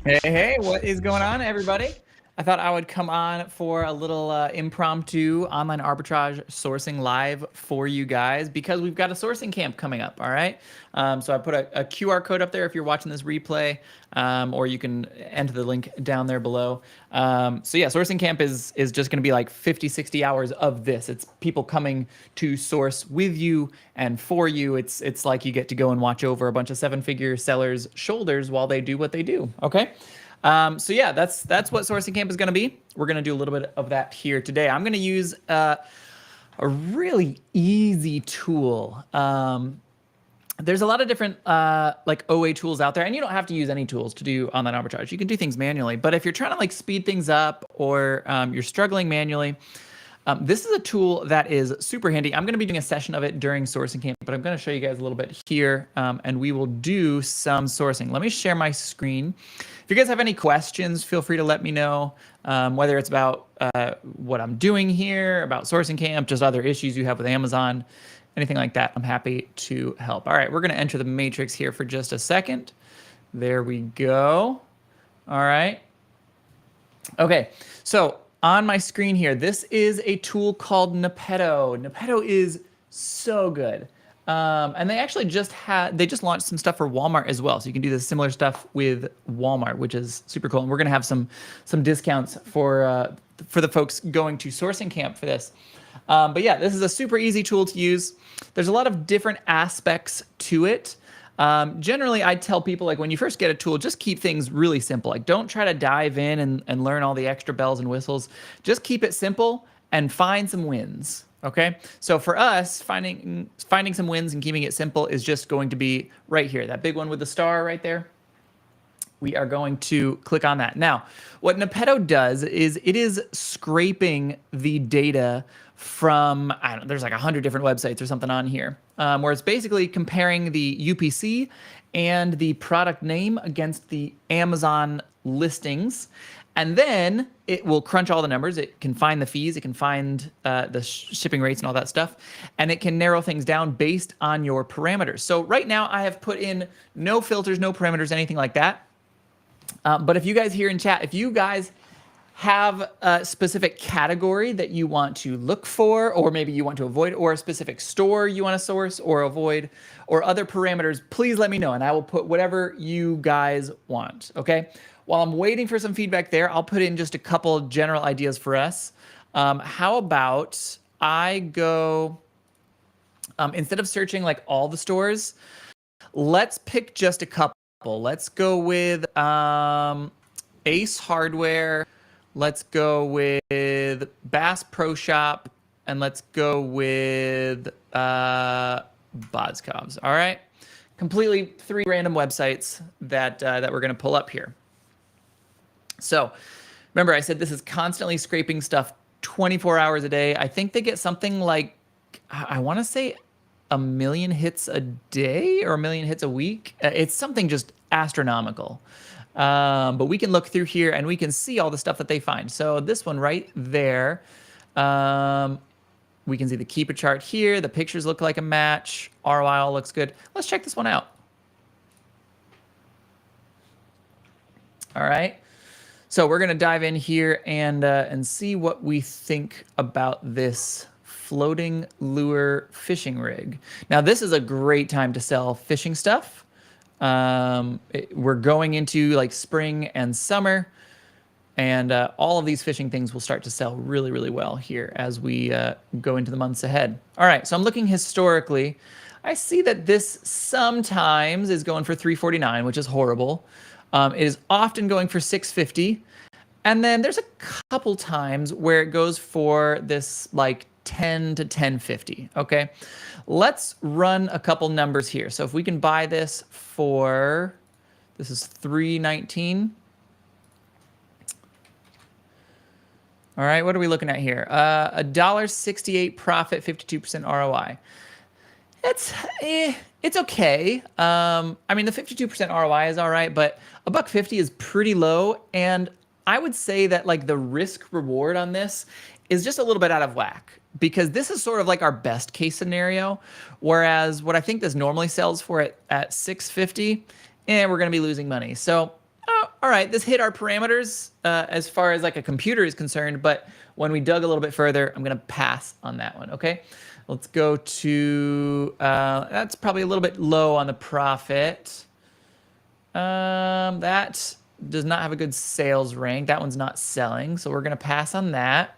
Hey, what is going on, everybody? I thought I would come on for a little impromptu online arbitrage sourcing live for you guys because we've got a sourcing camp coming up. All right. So I put a QR code up there if you're watching this replay, or you can enter the link down there below. So yeah, sourcing camp is just going to be like 50, 60 hours of this. It's people coming to source with you and for you. It's like you get to go and watch over a bunch of seven-figure sellers' shoulders while they do what they do. Okay. So yeah, that's what sourcing camp is going to be. We're going to do a little bit of that here today. I'm going to use a really easy tool. There's a lot of different like OA tools out there, and you don't have to use any tools to do online arbitrage. You can do things manually, but if you're trying to like speed things up or you're struggling manually, this is a tool that is super handy. I'm going to be doing a session of it during sourcing camp, but I'm going to show you guys a little bit here, and we will do some sourcing. Let me share my screen. If you guys have any questions, feel free to let me know, whether it's about what I'm doing here, about sourcing camp, just other issues you have with Amazon, anything like that. I'm happy to help. All right, we're going to enter the matrix here for just a second. There we go. All right. Okay, so on my screen here, this is a tool called Nepeto. Nepeto is so good. And they actually just launched some stuff for Walmart as well. So you can do this similar stuff with Walmart, which is super cool. And we're gonna have some discounts for the folks going to sourcing camp for this. But yeah, this is a super easy tool to use. There's a lot of different aspects to it. Generally, I tell people, like, when you first get a tool, just keep things really simple. Like, don't try to dive in and learn all the extra bells and whistles. Just keep it simple and find some wins. Okay. So for us, finding some wins and keeping it simple is just going to be right here. That big one with the star right there. We are going to click on that. Now, what Nepeto does is it is scraping the data from, I don't know, there's like 100 different websites or something on here, where it's basically comparing the UPC and the product name against the Amazon listings. And then it will crunch all the numbers. It can find the fees. It can find the shipping rates and all that stuff. And it can narrow things down based on your parameters. So right now I have put in no filters, no parameters, anything like that. But if you guys here in chat, if you guys have a specific category that you want to look for, or maybe you want to avoid, or a specific store you want to source or avoid, or other parameters, please let me know and I will put whatever you guys want, okay? While I'm waiting for some feedback there, I'll put in just a couple general ideas for us. How about I go, instead of searching like all the stores, let's pick just a couple. Let's go with Ace Hardware. Let's go with Bass Pro Shop, and let's go with Bodscovs. All right, completely 3 random websites that we're going to pull up here. So remember, I said this is constantly scraping stuff 24 hours a day. I think they get something like, I want to say, 1 million hits a day or 1 million hits a week. It's something just astronomical. But we can look through here and we can see all the stuff that they find. So this one right there, we can see the Keepa chart here. The pictures look like a match. ROI all looks good. Let's check this one out. All right. So we're going to dive in here and see what we think about this floating lure fishing rig. Now, this is a great time to sell fishing stuff. We're going into like spring and summer, and all of these fishing things will start to sell really, really well here as we go into the months ahead. All right, so I'm looking historically. I see that this sometimes is going for $349, which is horrible. It is often going for $650. And then there's a couple times where it goes for this like 10 to 1050. Okay, let's run a couple numbers here. So if we can buy this for, this is $319. All right, what are we looking at here? $1.68 profit, 52% ROI. It's okay. I mean, the 52% ROI is all right, but $1.50 is pretty low. And I would say that like the risk reward on this is just a little bit out of whack, because this is sort of like our best case scenario. Whereas what I think this normally sells for at $650, we're going to be losing money. So all right, this hit our parameters as far as like a computer is concerned, but when we dug a little bit further, I'm gonna pass on that one, okay? Let's go to, that's probably a little bit low on the profit. That does not have a good sales rank. That one's not selling, so we're gonna pass on that.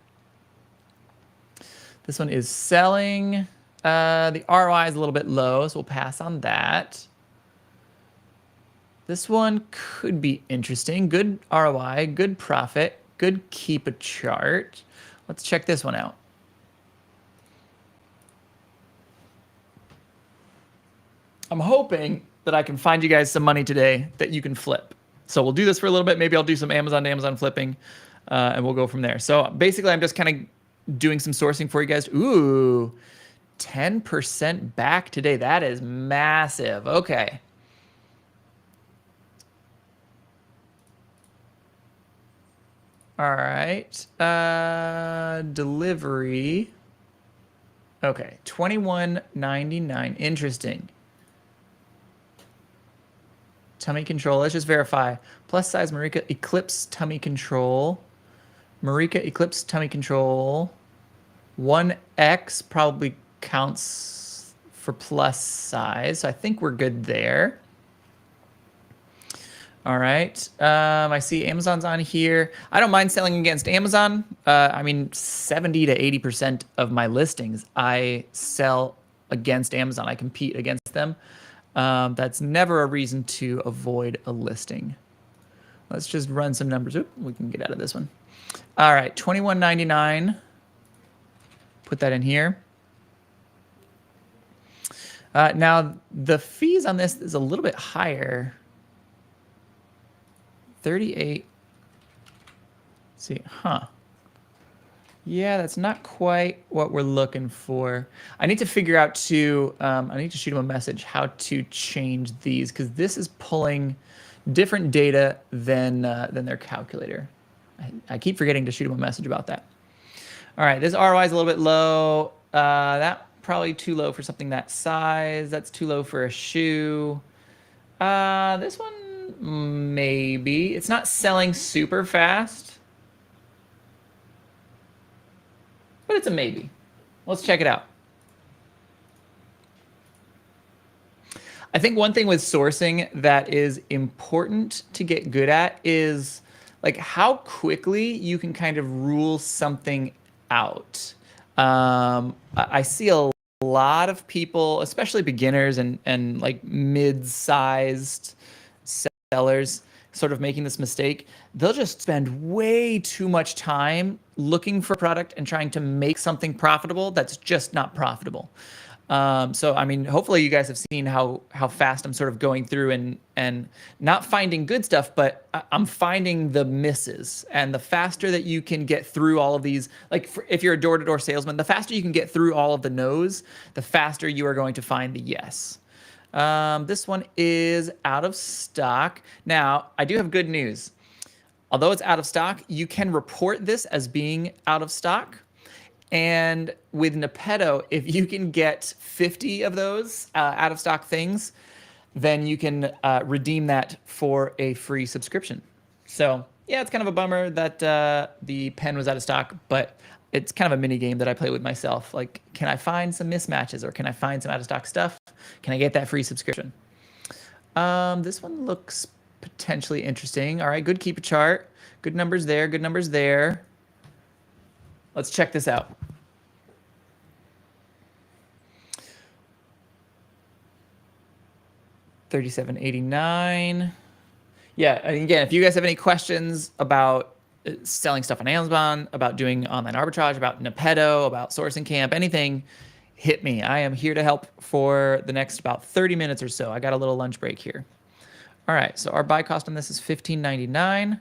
This one is selling. The ROI is a little bit low, so we'll pass on that. This one could be interesting. Good ROI, good profit, good keep a chart. Let's check this one out. I'm hoping that I can find you guys some money today that you can flip. So we'll do this for a little bit. Maybe I'll do some Amazon to Amazon flipping, and we'll go from there. So basically, I'm just kind of doing some sourcing for you guys. Ooh, 10% back today. That is massive. Okay. All right. Delivery. Okay, $21.99. Interesting. Tummy control. Let's just verify. Plus size Marika Eclipse tummy control. Marika Eclipse tummy control. 1X probably counts for plus size. So I think we're good there. All right. I see Amazon's on here. I don't mind selling against Amazon. I mean, 70 to 80% of my listings, I sell against Amazon. I compete against them. That's never a reason to avoid a listing. Let's just run some numbers. Oop, we can get out of this one. All right, $21.99. Put that in here. Now, the fees on this is a little bit higher. 38. Let's see, huh? Yeah, that's not quite what we're looking for. I need to figure out to, I need to shoot them a message how to change these, because this is pulling different data than their calculator. I keep forgetting to shoot them a message about that. All right, this ROI is a little bit low. That probably too low for something that size. That's too low for a shoe. This one, maybe. It's not selling super fast, but it's a maybe. Let's check it out. I think one thing with sourcing that is important to get good at is like how quickly you can kind of rule something out. I see a lot of people, especially beginners and like mid-sized sellers, sort of making this mistake. They'll just spend way too much time looking for a product and trying to make something profitable that's just not profitable. So, I mean, hopefully you guys have seen how fast I'm sort of going through and not finding good stuff, but I'm finding the misses. And the faster that you can get through all of these, like if you're a door-to-door salesman, the faster you can get through all of the no's, the faster you are going to find the yes. This one is out of stock. Now, I do have good news. Although it's out of stock, you can report this as being out of stock. And with Nepeto, if you can get 50 of those out of stock things, then you can redeem that for a free subscription. So yeah, it's kind of a bummer that the pen was out of stock, but it's kind of a mini game that I play with myself. Like, can I find some mismatches or can I find some out of stock stuff? Can I get that free subscription? This one looks potentially interesting. All right, good keep a chart. Good numbers there, good numbers there. Let's check this out. $37.89. Yeah, and again, if you guys have any questions about selling stuff on Amazon, about doing online arbitrage, about Nepeto, about Sourcing Camp, anything, hit me. I am here to help for the next about 30 minutes or so. I got a little lunch break here. All right, so our buy cost on this is $15.99.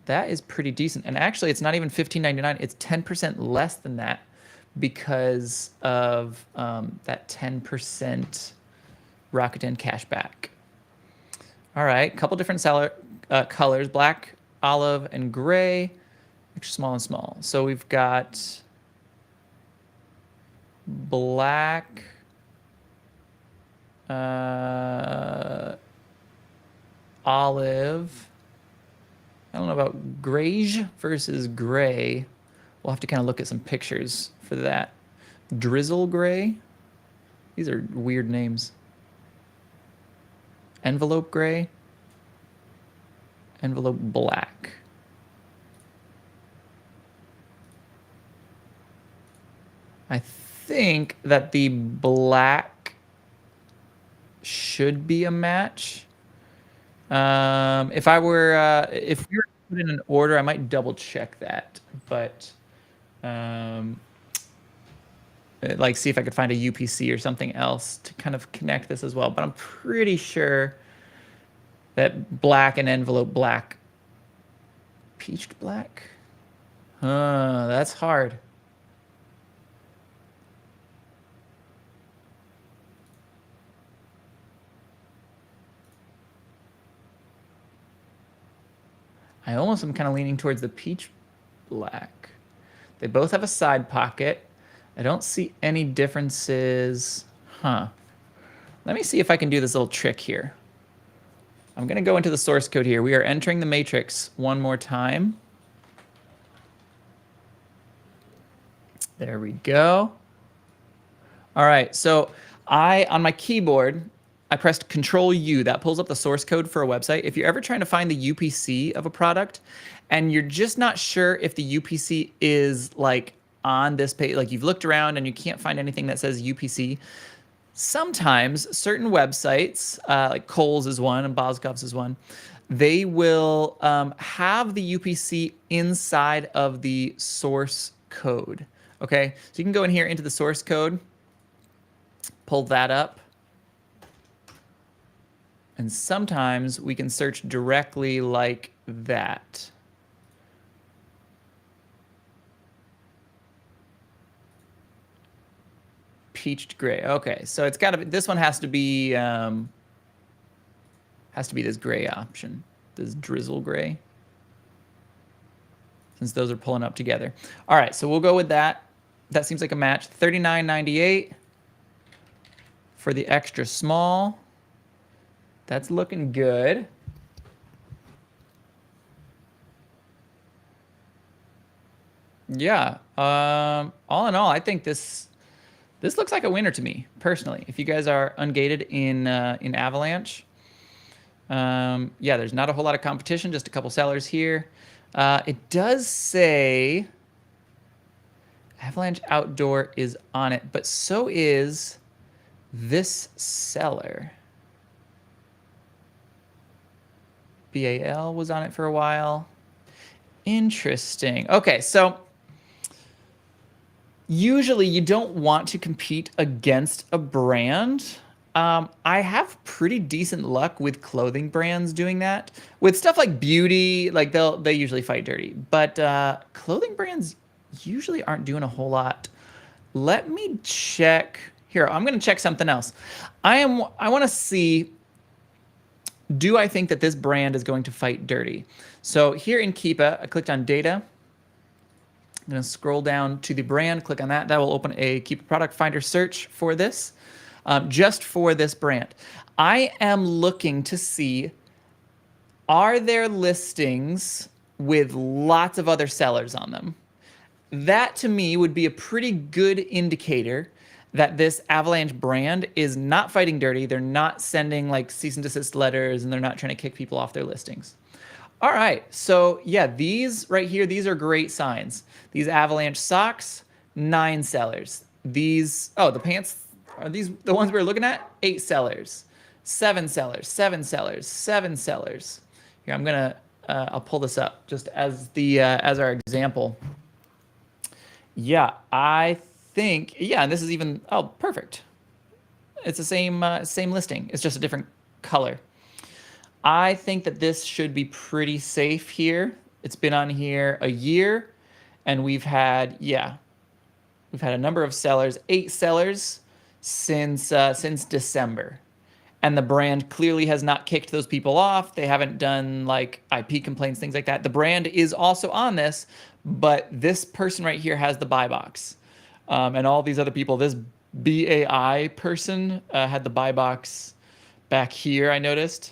That is pretty decent. And actually, it's not even $15.99. It's 10% less than that because of that 10% Rakuten cashback. All right, couple different colors, black, olive, and gray, extra small and small. So we've got black, olive, I don't know about grayish versus gray. We'll have to kind of look at some pictures for that. Drizzle gray. These are weird names. Envelope gray. Envelope black. I think that the black should be a match. If we were to put in an order, I might double check that, but like see if I could find a UPC or something else to kind of connect this as well. But I'm pretty sure that black and envelope black, peached black. That's hard. I almost am kind of leaning towards the peach black. They both have a side pocket. I don't see any differences. Huh. Let me see if I can do this little trick here. I'm going to go into the source code here. We are entering the matrix one more time. There we go. All right, so on my keyboard, I pressed Control U. That pulls up the source code for a website. If you're ever trying to find the UPC of a product and you're just not sure if the UPC is like on this page, like you've looked around and you can't find anything that says UPC, sometimes certain websites, like Kohl's is one and Boscov's is one, they will have the UPC inside of the source code. Okay, so you can go in here into the source code, pull that up. And sometimes we can search directly like that. Peached gray. Okay, so it's got to be, this one has to be this gray option, this drizzle gray, since those are pulling up together. All right, so we'll go with that. That seems like a match. $39.98 for the extra small. That's looking good. Yeah. All in all, I think this looks like a winner to me personally. If you guys are ungated in Avalanche, yeah, there's not a whole lot of competition. Just a couple sellers here. It does say Avalanche Outdoor is on it, but so is this seller. BAL was on it for a while. Interesting. Okay, so usually you don't want to compete against a brand. I have pretty decent luck with clothing brands doing that. With stuff like beauty, like they usually fight dirty. But clothing brands usually aren't doing a whole lot. Let me check. Here, I'm going to check something else. I want to see, do I think that this brand is going to fight dirty? So here in Keepa, I clicked on data. I'm going to scroll down to the brand, click on that. That will open a Keepa product finder search for this, just for this brand. I am looking to see, are there listings with lots of other sellers on them? That to me would be a pretty good indicator that this Avalanche brand is not fighting dirty. They're not sending like cease and desist letters, and they're not trying to kick people off their listings. All right, so yeah, these right here, these are great signs. These Avalanche socks, 9 sellers. These, oh, the pants, are these the ones we were looking at? 8 sellers, 7 sellers, 7 sellers, 7 sellers. Here, I'm gonna, I'll pull this up just as as our example. Yeah, I think, yeah, and this is even, oh, perfect. It's the same listing. It's just a different color. I think that this should be pretty safe here. It's been on here a year, and we've had, yeah, we've had a number of sellers, 8 sellers since December. And the brand clearly has not kicked those people off. They haven't done like IP complaints, things like that. The brand is also on this, but this person right here has the buy box. And all these other people, this BAI person had the buy box back here, I noticed.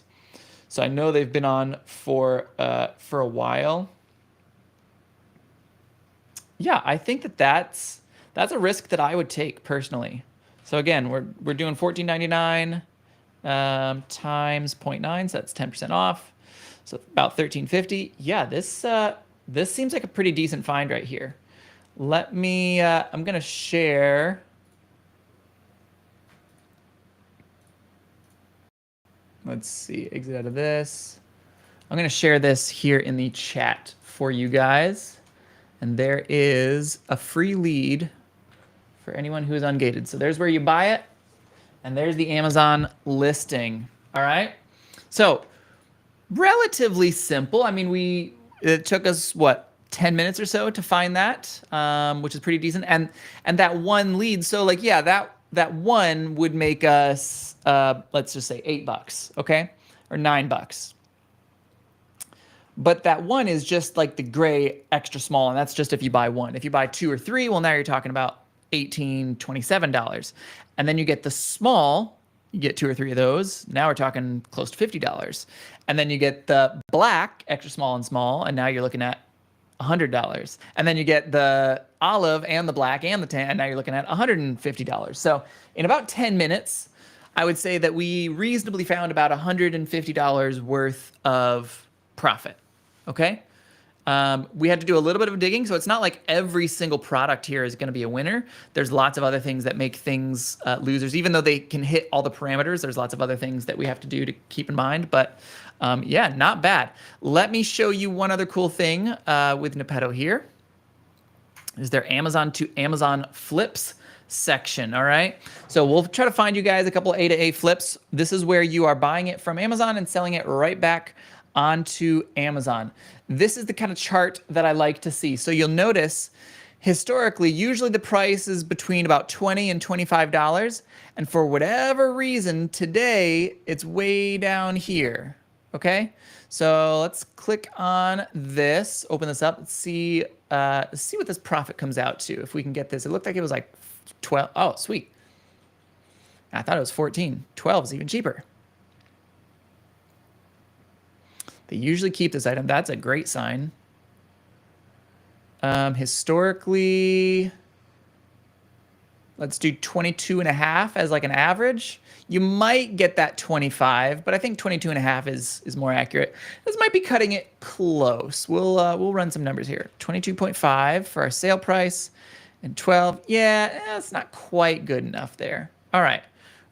So I know they've been on for a while. Yeah, I think that's a risk that I would take personally. So again, we're doing $14.99 times 0.9, so that's 10% off. So about $13.50. Yeah, this seems like a pretty decent find right here. Let me I'm gonna share. Let's see, exit out of this. I'm gonna share this here in the chat for you guys. And there is a free lead for anyone who is ungated. So there's where you buy it, and there's the Amazon listing. All right. So relatively simple. I mean, it took us what, 10 minutes or so to find that, which is pretty decent. And that one lead. So like, yeah, that one would make us let's just say $8, okay, or $9. But that one is just like the gray extra small, and that's just if you buy one. If you buy two or three, well, now you're talking about $18, $27. And then you get the small, you get two or three of those. Now we're talking close to $50. And then you get the black, extra small and small, and now you're looking at $100. And then you get the olive and the black and the tan, and now you're looking at $150. So in about 10 minutes, I would say that we reasonably found about $150 worth of profit. Okay. We had to do a little bit of digging, so it's not like every single product here is going to be a winner. There's lots of other things that make things losers, even though they can hit all the parameters. There's lots of other things that we have to do to keep in mind, but yeah, not bad. Let me show you one other cool thing with Nepetto here. Is their Amazon to Amazon flips section. All right. So we'll try to find you guys a couple A to A flips. This is where you are buying it from Amazon and selling it right back onto Amazon. This is the kind of chart that I like to see. So you'll notice historically, usually the price is between about $20 and $25. And for whatever reason, today it's way down here. Okay. So let's click on this, open this up, let's see what this profit comes out to. If we can get this, it looked like it was like 12. Oh, sweet. I thought it was 14. 12 is even cheaper. They usually keep this item. That's a great sign. Historically, let's do 22.5 as like an average. You might get that 25, but I think 22.5 is more accurate. This might be cutting it close. We'll run some numbers here. 22.5 for our sale price, and 12. Yeah, that's not quite good enough there. All right.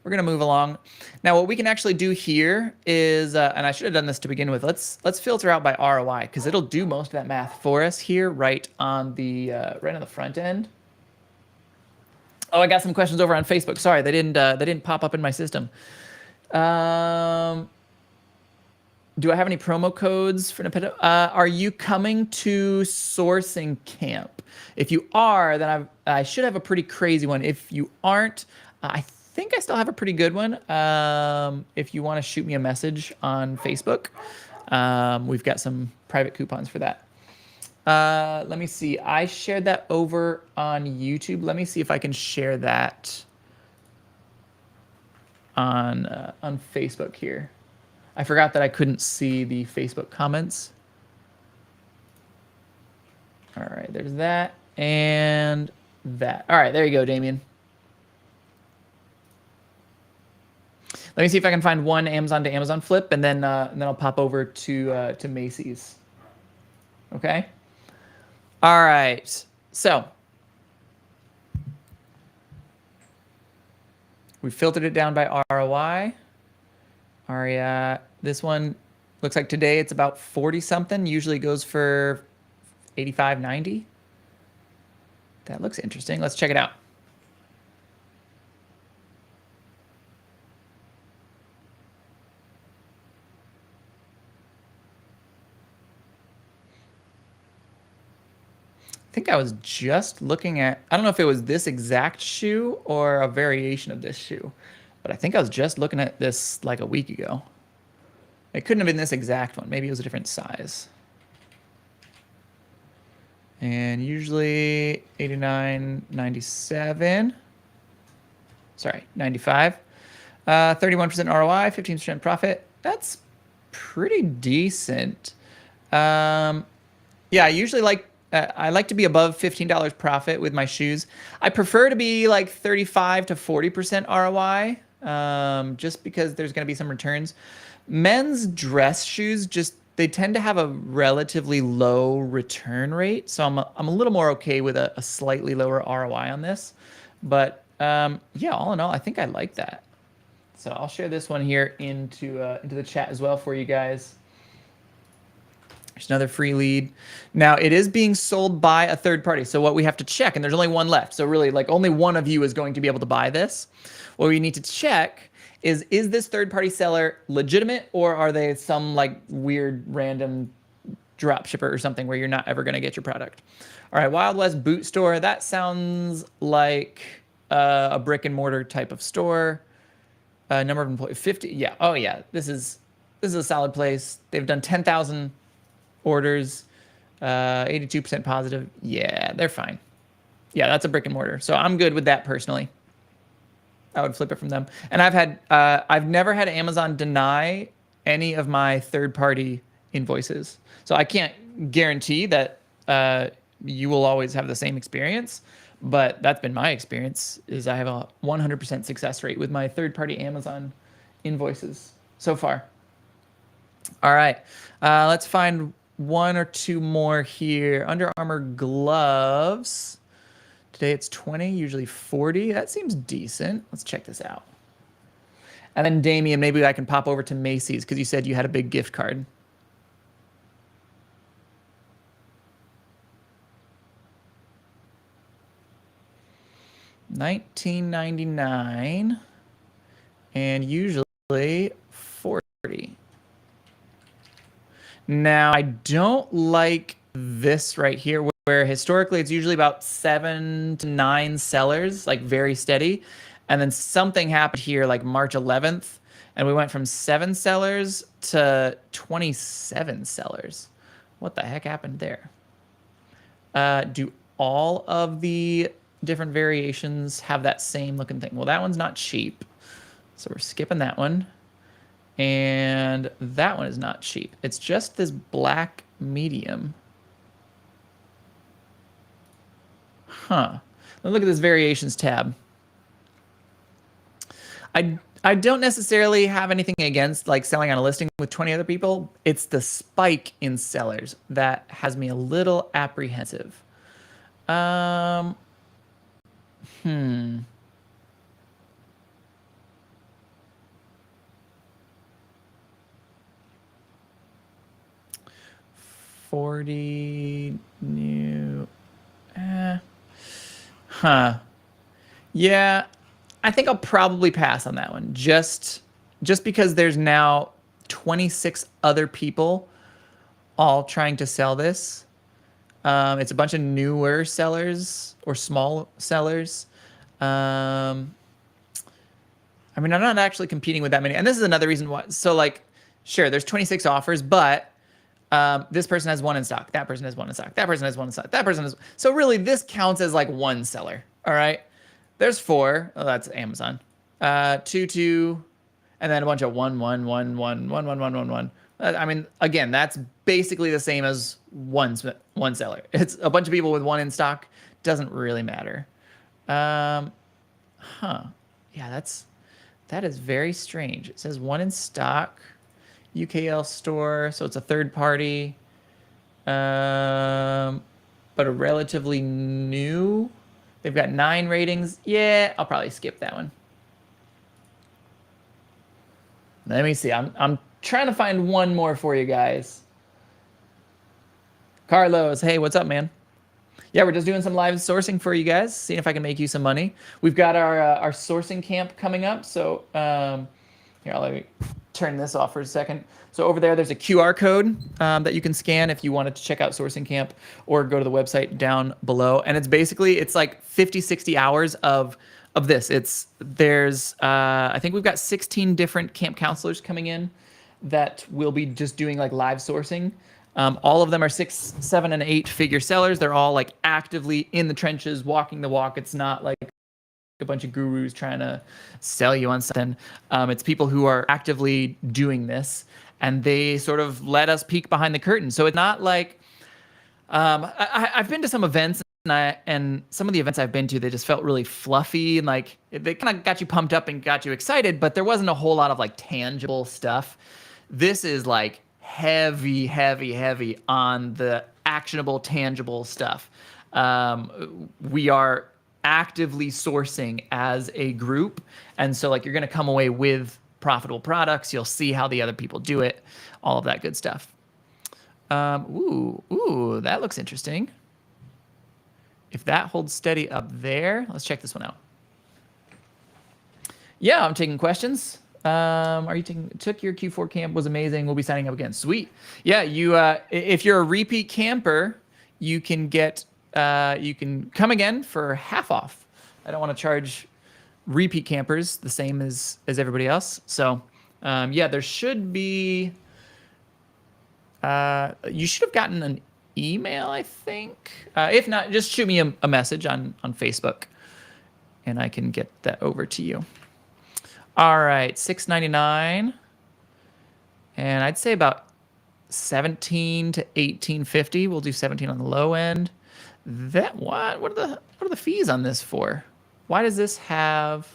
We're gonna move along. Now, what we can actually do here is, and I should have done this to begin with. Let's filter out by ROI because it'll do most of that math for us here, right on the front end. Oh, I got some questions over on Facebook. Sorry, they didn't pop up in my system. Do I have any promo codes for Nepetto? Are you coming to sourcing camp? If you are, then I should have a pretty crazy one. If you aren't, I think I still have a pretty good one. If you want to shoot me a message on Facebook, we've got some private coupons for that. Let me see. I shared that over on YouTube. Let me see if I can share that on Facebook here. I forgot that I couldn't see the Facebook comments. All right, there's that and that. All right, there you go, Damien. Let me see if I can find one Amazon to Amazon flip, and then I'll pop over to Macy's. Okay. All right. So we filtered it down by ROI. Aria, this one looks like today it's about 40 something. Usually goes for 85, 90. That looks interesting. Let's check it out. I think I was just looking at, I don't know if it was this exact shoe or a variation of this shoe, but I think I was just looking at this like a week ago. It couldn't have been this exact one. Maybe it was a different size. And usually 89, 97. Sorry, 95. 31% ROI, 15% profit. That's pretty decent. Yeah, I like to be above $15 profit with my shoes. I prefer to be like 35 to 40% ROI, just because there's going to be some returns. Men's dress shoes just they tend to have a relatively low return rate, so I'm a little more okay with a slightly lower ROI on this. But yeah, all in all, I think I like that. So I'll share this one here into the chat as well for you guys. There's another free lead. Now it is being sold by a third party. So what we have to check, and there's only one left. So really like only one of you is going to be able to buy this. What we need to check is this third party seller legitimate, or are they some like weird random drop shipper or something where you're not ever going to get your product? All right, Wild West Boot Store. That sounds like a brick and mortar type of store. Number of employees, 50. Yeah. Oh yeah. This is a solid place. They've done 10,000 orders, 82% positive. Yeah, they're fine. Yeah, that's a brick and mortar. So I'm good with that personally. I would flip it from them. And I've never had Amazon deny any of my third-party invoices. So I can't guarantee that you will always have the same experience, but that's been my experience. Is I have a 100% success rate with my third-party Amazon invoices so far. All right, let's find one or two more here. Under Armour gloves. Today it's 20, usually 40. That seems decent. Let's check this out. And then Damien, maybe I can pop over to Macy's because you said you had a big gift card. $19.99 and usually 40. Now I don't like this right here where historically it's usually about 7 to 9 sellers, like very steady. And then something happened here like March 11th and we went from 7 sellers to 27 sellers. What the heck happened there? Do all of the different variations have that same looking thing? Well, that one's not cheap. So we're skipping that one. And that one is not cheap. It's just this black medium. Huh. Let's look at this variations tab. I don't necessarily have anything against like selling on a listing with 20 other people. It's the spike in sellers that has me a little apprehensive. Hmm. $40 new. Huh. Yeah, I think I'll probably pass on that one. Just because there's now 26 other people all trying to sell this. It's a bunch of newer sellers or small sellers. I mean, I'm not actually competing with that many. And this is another reason why. So like, sure, there's 26 offers, but this person has 1 in stock. That person has 1 in stock. That person has 1 in stock. That person has. So really, this counts as like 1 seller. All right. There's 4. Oh, that's Amazon. 2, 2, and then a bunch of 1, 1, 1, 1, 1, 1, 1, 1, 1. I mean, again, that's basically the same as one seller. It's a bunch of people with 1 in stock. Doesn't really matter. Huh. Yeah, that is very strange. It says 1 in stock. UKL store, so it's a third party, but a relatively new. They've got 9 ratings. Yeah, I'll probably skip that one. Let me see. I'm trying to find one more for you guys. Carlos, hey, what's up, man? Yeah, we're just doing some live sourcing for you guys, seeing if I can make you some money. We've got our sourcing camp coming up, so here, let me turn this off for a second. So over there's a QR code that you can scan if you wanted to check out Sourcing Camp, or go to the website down below. And it's like 50, 60 hours of this. There's I think we've got 16 different camp counselors coming in that will be just doing like live sourcing. All of them are 6, 7, and 8 figure sellers. They're all like actively in the trenches, walking the walk. It's not like a bunch of gurus trying to sell you on something. It's people who are actively doing this. and they sort of let us peek behind the curtain. So it's not like I've been to some events, and some of the events I've been to, they just felt really fluffy, and like they kind of got you pumped up and got you excited, but there wasn't a whole lot of like tangible stuff. This is like heavy, heavy, heavy on the actionable, tangible stuff. We are actively sourcing as a group, and so like you're going to come away with profitable products. You'll see how the other people do it, all of that good stuff. Ooh, that looks interesting. If that holds steady up there, let's check this one out. Yeah, I'm taking questions. Are you took your Q4 camp, was amazing. We'll be signing up again. Sweet. Yeah, you if you're a repeat camper, you can get you can come again for half off. I don't want to charge repeat campers the same as everybody else. So yeah, there should be you should have gotten an email, I think. If not, just shoot me a message on Facebook and I can get that over to you. All right, $6.99, and I'd say about 17 to 18.50. We'll do 17 on the low end. That what are the fees on this for? Why does this have?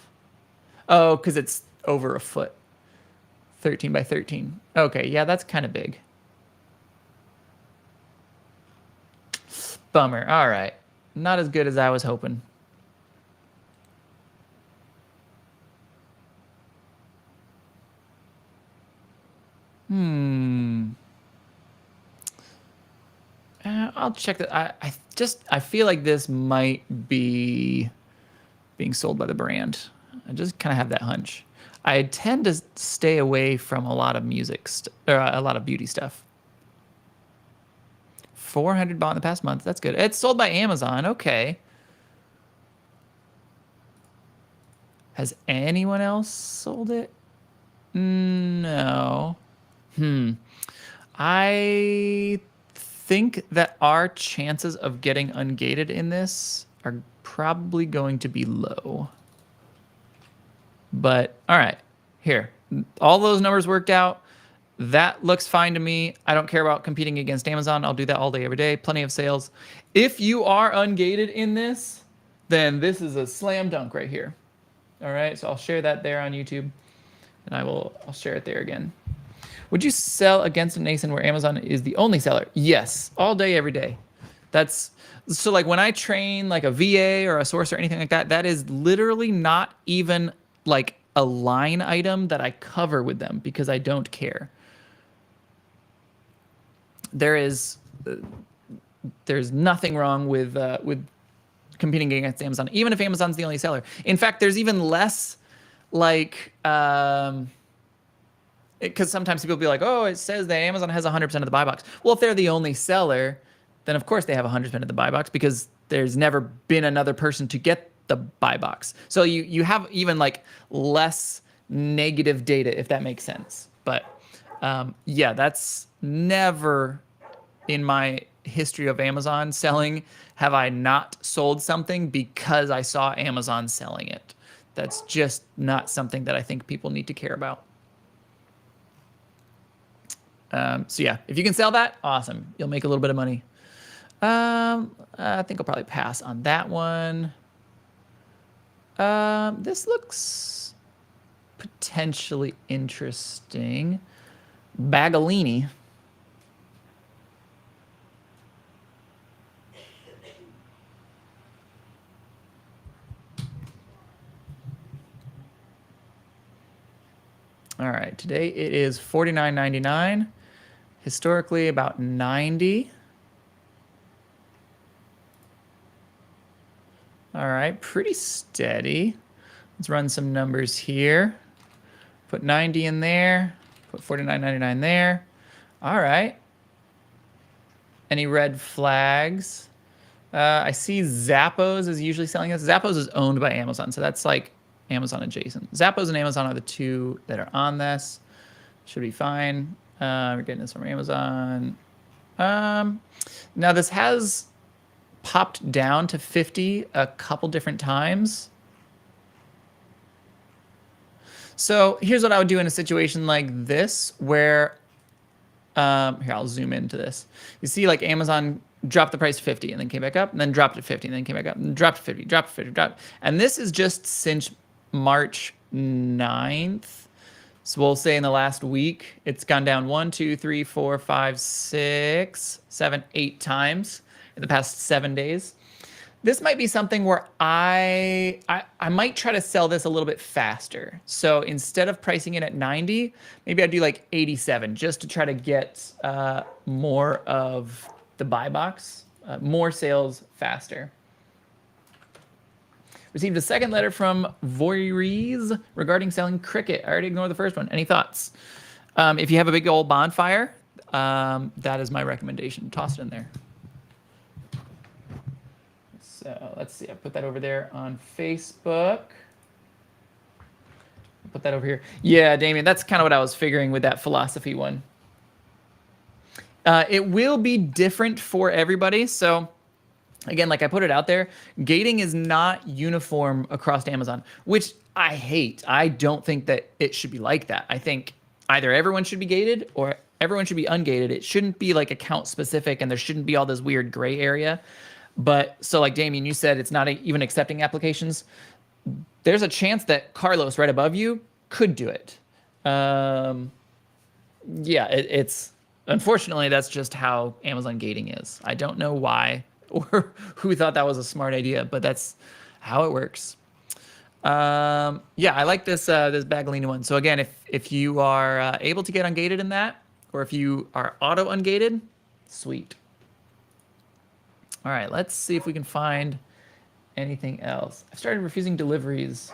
Oh, because it's over a foot. 13 by 13. Okay, yeah, that's kind of big. Bummer. All right, not as good as I was hoping. I'll check that. I feel like this might be being sold by the brand. I just kind of have that hunch. I tend to stay away from a lot of music or a lot of beauty stuff. 400 bought in the past month. That's good. It's sold by Amazon. Okay. Has anyone else sold it? No. I think that our chances of getting ungated in this are probably going to be low. But all right, here, all those numbers worked out. That looks fine to me. I don't care about competing against Amazon. I'll do that all day, every day. Plenty of sales. If you are ungated in this, then this is a slam dunk right here. All right, so I'll share that there on YouTube, and I'll share it there again. Would you sell against an ASIN where Amazon is the only seller? Yes, all day, every day. That's so like when I train like a VA or a source or anything like that, that is literally not even like a line item that I cover with them because I don't care. There's nothing wrong with competing against Amazon, even if Amazon's the only seller. In fact, there's even less like because sometimes people be like, oh, it says that Amazon has 100% of the buy box. Well, if they're the only seller, then of course they have 100% of the buy box because there's never been another person to get the buy box. So you have even like less negative data, if that makes sense. But yeah, that's never in my history of Amazon selling have I not sold something because I saw Amazon selling it. That's just not something that I think people need to care about. So yeah, if you can sell that, awesome. You'll make a little bit of money. I think I'll probably pass on that one. This looks potentially interesting. Bagalini. All right, today it is $49.99. Historically, about 90. All right, pretty steady. Let's run some numbers here. Put 90 in there. Put $49.99 there. All right. Any red flags? I see Zappos is usually selling this. Zappos is owned by Amazon, so that's like Amazon adjacent. Zappos and Amazon are the two that are on this. Should be fine. We're getting this from Amazon. Now this has popped down to 50 a couple different times. So here's what I would do in a situation like this, where Here, I'll zoom into this. You see like Amazon dropped the price 50 and then came back up and then dropped it 50 and then came back up and dropped 50, dropped 50, dropped. And this is just since March 9th. So we'll say in the last week, it's gone down 1, 2, 3, 4, 5, 6, 7, 8 times in the past 7 days. This might be something where I might try to sell this a little bit faster. So instead of pricing it at 90, maybe I'd do like 87 just to try to get more of the buy box, more sales faster. Received a second letter from Voiries regarding selling cricket. I already ignored the first one. Any thoughts? If you have a big old bonfire, that is my recommendation. Toss it in there. So let's see, I put that over there on Facebook. Put that over here. Yeah, Damien, that's kind of what I was figuring with that philosophy one. It will be different for everybody. So again, like I put it out there, gating is not uniform across Amazon, which I hate. I don't think that it should be like that. I think either everyone should be gated or everyone should be ungated. It shouldn't be like account specific and there shouldn't be all this weird gray area. But so like Damien, you said it's not even accepting applications. There's a chance that Carlos right above you could do it. Yeah, it's unfortunately, that's just how Amazon gating is. I don't know why or who thought that was a smart idea, but that's how it works. Yeah, I like this this Bagalini one. So again, if you are able to get ungated in that, or if you are auto ungated, sweet. All right, let's see if we can find anything else. I've started refusing deliveries.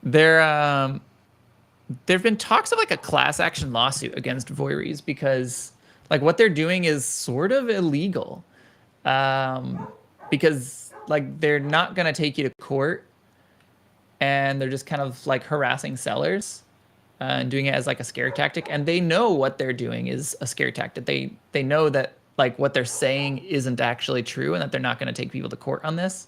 There've been talks of like a class action lawsuit against Voiries because like what they're doing is sort of illegal. Because like they're not gonna take you to court and they're just kind of like harassing sellers. And doing it as like a scare tactic, and they know what they're doing is a scare tactic. They know that like what they're saying isn't actually true, and that they're not going to take people to court on this.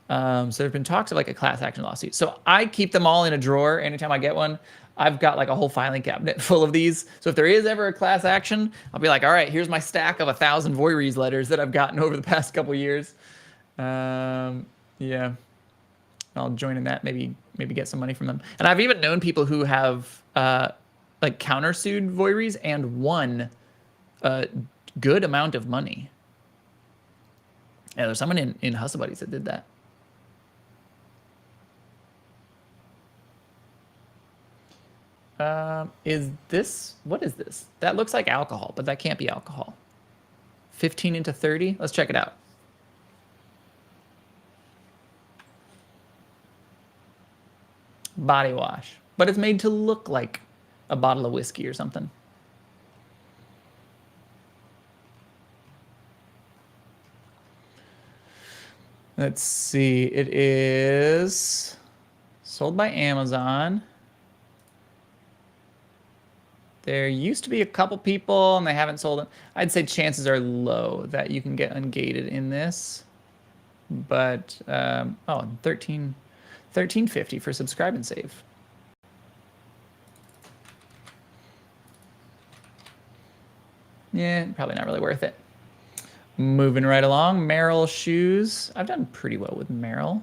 So there've been talks of like a class action lawsuit. So I keep them all in a drawer. Anytime I get one, I've got like a whole filing cabinet full of these. So if there is ever a class action, I'll be like, all right, here's my stack of 1,000 Voiries letters that I've gotten over the past couple years. Yeah. I'll join in that, maybe get some money from them. And I've even known people who have like countersued Voiries and won a good amount of money. Yeah, there's someone in Hustle Buddies that did that. Is this, what is this? That looks like alcohol, but that can't be alcohol. 15 into 30, let's check it out. Body wash, but it's made to look like a bottle of whiskey or something. Let's see, it is sold by Amazon. There used to be a couple people and they haven't sold it. I'd say chances are low that you can get ungated in this, but oh, $13.50 for subscribe and save. Yeah, probably not really worth it. Moving right along, Merrill shoes. I've done pretty well with Merrill.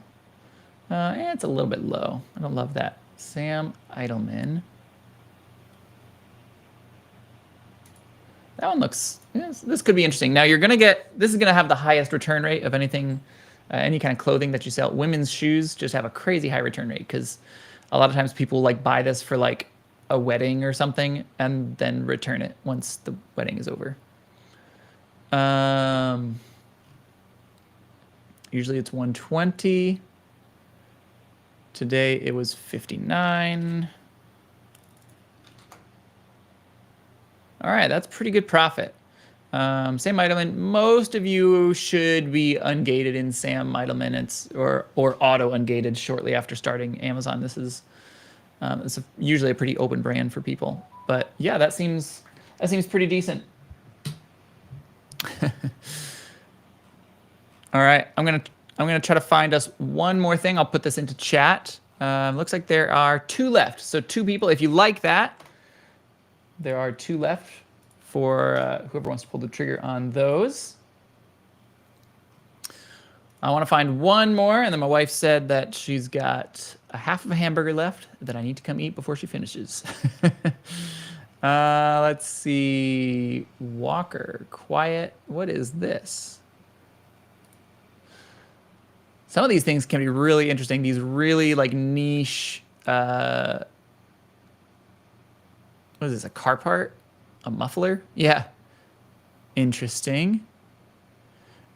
It's a little bit low. I don't love that. Sam Eidelman. That one looks, yes, this could be interesting. Now you're gonna get, this is gonna have the highest return rate of anything, any kind of clothing that you sell. Women's shoes just have a crazy high return rate because a lot of times people like buy this for like a wedding or something and then return it once the wedding is over. Usually it's 120. Today it was 59. All right, that's pretty good profit. Sam Eidelman, most of you should be ungated in Sam Eidelman. It's or auto ungated shortly after starting Amazon. This is it's usually a pretty open brand for people. But yeah, that seems pretty decent. All right, I'm gonna try to find us one more thing. I'll put this into chat. Looks like there are 2 left. So 2 people. If you like that, there are 2 left for whoever wants to pull the trigger on those. I want to find 1 more, and then my wife said that she's got a half of a hamburger left that I need to come eat before she finishes. Let's see. Walker, quiet. What is this? Some of these things can be really interesting. These really like niche. What is this? A car part? A muffler? Yeah. Interesting.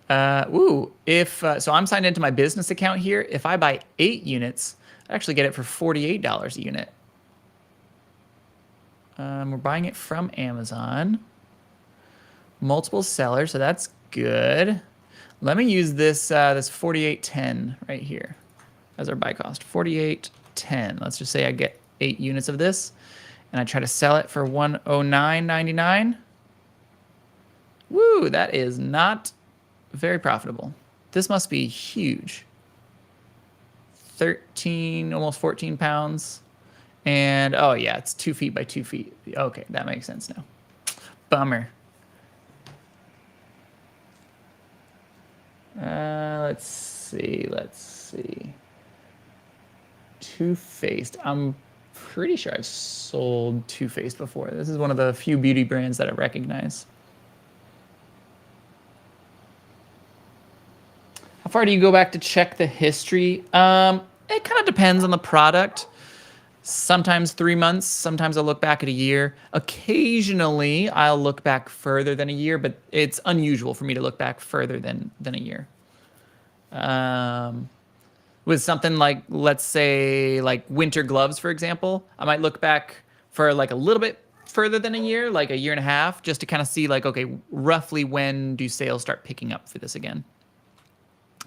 If so, I'm signed into my business account here. If I buy 8 units, I actually get it for $48 a unit. We're buying it from Amazon. Multiple sellers, so that's good. Let me use this this 48.10 right here as our buy cost. 48.10. Let's just say I get 8 units of this, and I try to sell it for $109.99. Woo, that is not very profitable. This must be huge. 13, almost 14 pounds. And, oh yeah, it's 2 feet by 2 feet. Okay, that makes sense now. Bummer. Let's see. Too Faced. I'm pretty sure I've sold Too Faced before. This is one of the few beauty brands that I recognize. How far do you go back to check the history? It kind of depends on the product. Sometimes 3 months, sometimes I'll look back at a year. Occasionally, I'll look back further than a year, but it's unusual for me to look back further than a year. With something like, let's say, like winter gloves, for example, I might look back for like a little bit further than a year, like a year and a half, just to kind of see like, okay, roughly when do sales start picking up for this again?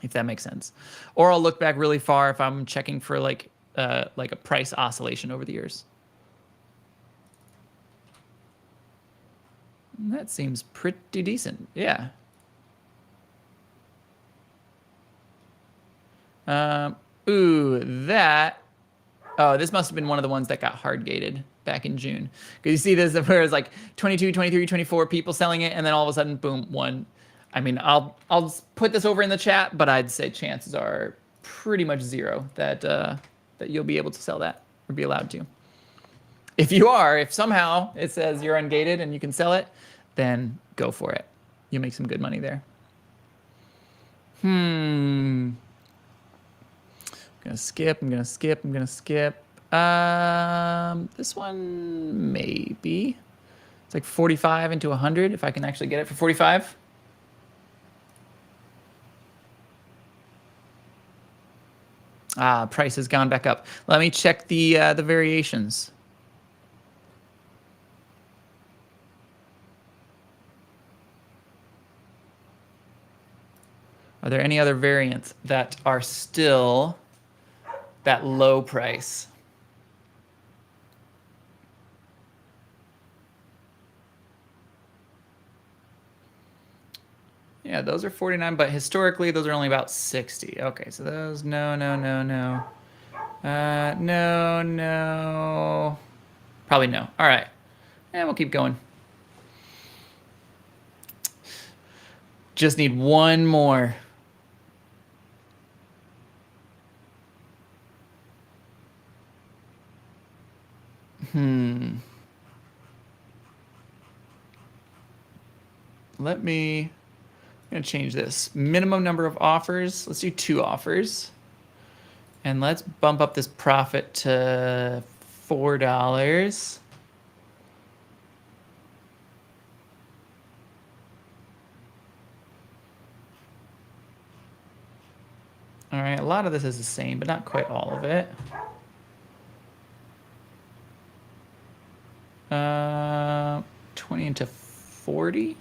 If that makes sense. Or I'll look back really far if I'm checking for like a price oscillation over the years. That seems pretty decent. Yeah. That. Oh, this must have been one of the ones that got hard gated back in June. Because you see this where it's like 22, 23, 24 people selling it, and then all of a sudden, boom, 1. I mean, I'll put this over in the chat, but I'd say chances are pretty much 0 that that you'll be able to sell that or be allowed to. If you are, if somehow it says you're ungated and you can sell it, then go for it. You'll make some good money there. I'm gonna skip. This one maybe. It's like 45 into 100. If I can actually get it for 45. Price has gone back up. Let me check the variations. Are there any other variants that are still that low price? Yeah, those are 49, but historically those are only about 60. Okay, so those, no. No. Probably no. All right, and we'll keep going. Just need 1 more. I'm gonna change this. Minimum number of offers. Let's do 2 offers. And let's bump up this profit to $4. All right, a lot of this is the same, but not quite all of it. 20 into 40.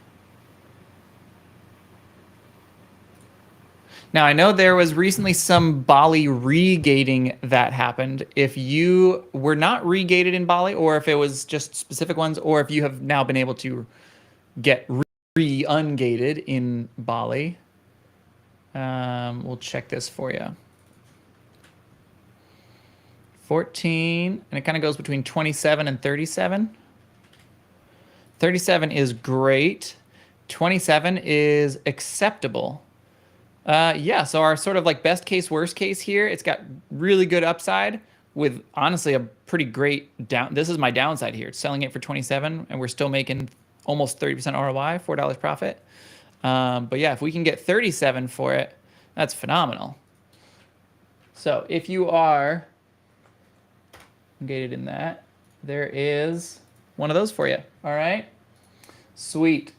Now, I know there was recently some Bali regating that happened. If you were not regated in Bali, or if it was just specific ones, or if you have now been able to get re-ungated in Bali, we'll check this for you. 14, and it kind of goes between 27 and 37. 37 is great. 27 is acceptable. Yeah, so our sort of like best case, worst case here, it's got really good upside with honestly a pretty great down. This is my downside here. It's selling it for 27 and we're still making almost 30% ROI, $4 profit. But yeah, if we can get 37 for it, that's phenomenal. So if you are gated in that, there is one of those for you. All right, sweet.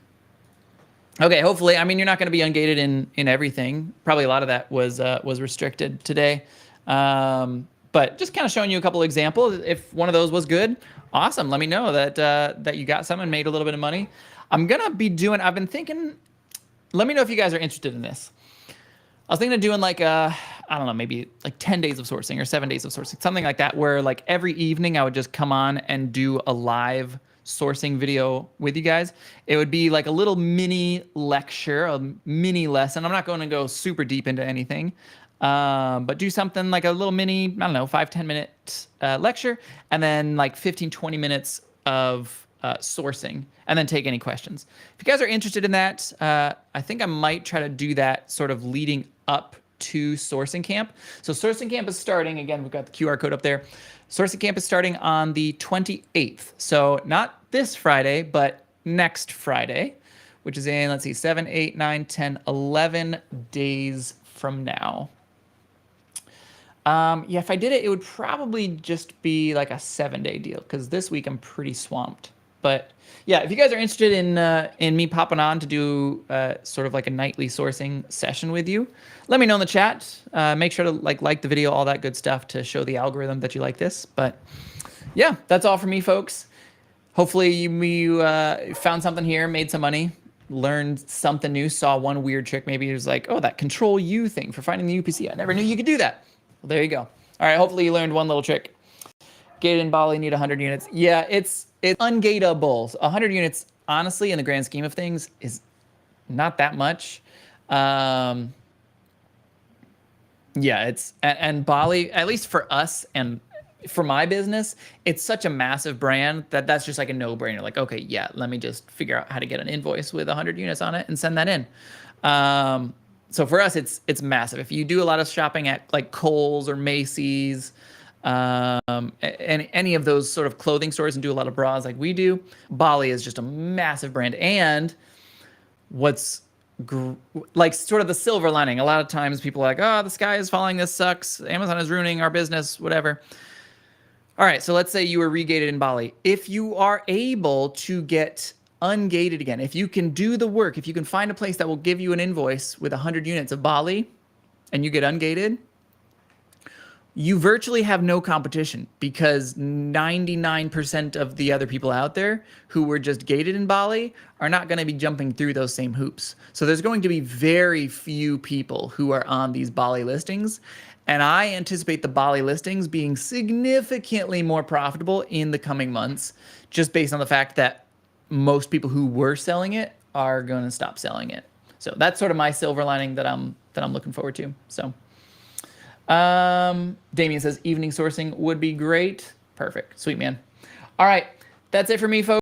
Okay, hopefully, I mean, you're not going to be ungated in everything. Probably a lot of that was restricted today. But just kind of showing you a couple examples. If one of those was good, awesome. Let me know that that you got some and made a little bit of money. I'm going to be doing, I've been thinking, let me know if you guys are interested in this. I was thinking of doing like, I don't know, maybe like 10 days of sourcing or 7 days of sourcing, something like that, where like every evening I would just come on and do a live sourcing video with you guys. It would be like a little mini lecture, a mini lesson. I'm not going to go super deep into anything, but do something like a little mini, I don't know, 5-10 minute lecture, and then like 15-20 minutes of sourcing, and then take any questions. If you guys are interested in that, I think I might try to do that sort of leading up to sourcing camp. So sourcing camp is starting, again, we've got the QR code up there. Sourcing camp is starting on the 28th. So not this Friday, but next Friday, which is in, let's see, 7, 8, 9, 10, 11 days from now. Yeah, if I did it, it would probably just be like a 7-day deal because this week I'm pretty swamped. But yeah, if you guys are interested in me popping on to do sort of like a nightly sourcing session with you, let me know in the chat. Make sure to like the video, all that good stuff to show the algorithm that you like this. But yeah, that's all for me, folks. Hopefully you found something here, made some money, learned something new, saw one weird trick. Maybe it was like, oh, that control U thing for finding the UPC. I never knew you could do that. Well, there you go. All right, hopefully you learned one little trick. Gated in Bali, need 100 units. Yeah, it's ungateable. 100 units, honestly, in the grand scheme of things, is not that much. Yeah, and Bali, at least for us and for my business, it's such a massive brand that's just like a no-brainer. Like, okay, yeah, let me just figure out how to get an invoice with 100 units on it and send that in. So for us, it's massive. If you do a lot of shopping at like Kohl's or Macy's, and any of those sort of clothing stores and do a lot of bras like we do, Bali is just a massive brand. And what's like sort of the silver lining, a lot of times people are like, oh, the sky is falling, this sucks, Amazon is ruining our business, whatever. All right, so let's say you were regated in Bali. If you are able to get ungated again, if you can do the work, if you can find a place that will give you an invoice with 100 units of Bali and you get ungated, you virtually have no competition because 99% of the other people out there who were just gated in Bali are not going to be jumping through those same hoops. So there's going to be very few people who are on these Bali listings. And I anticipate the Bali listings being significantly more profitable in the coming months, just based on the fact that most people who were selling it are going to stop selling it. So that's sort of my silver lining that I'm looking forward to. So Damien says evening sourcing would be great. Perfect. Sweet, man. All right. That's it for me, folks.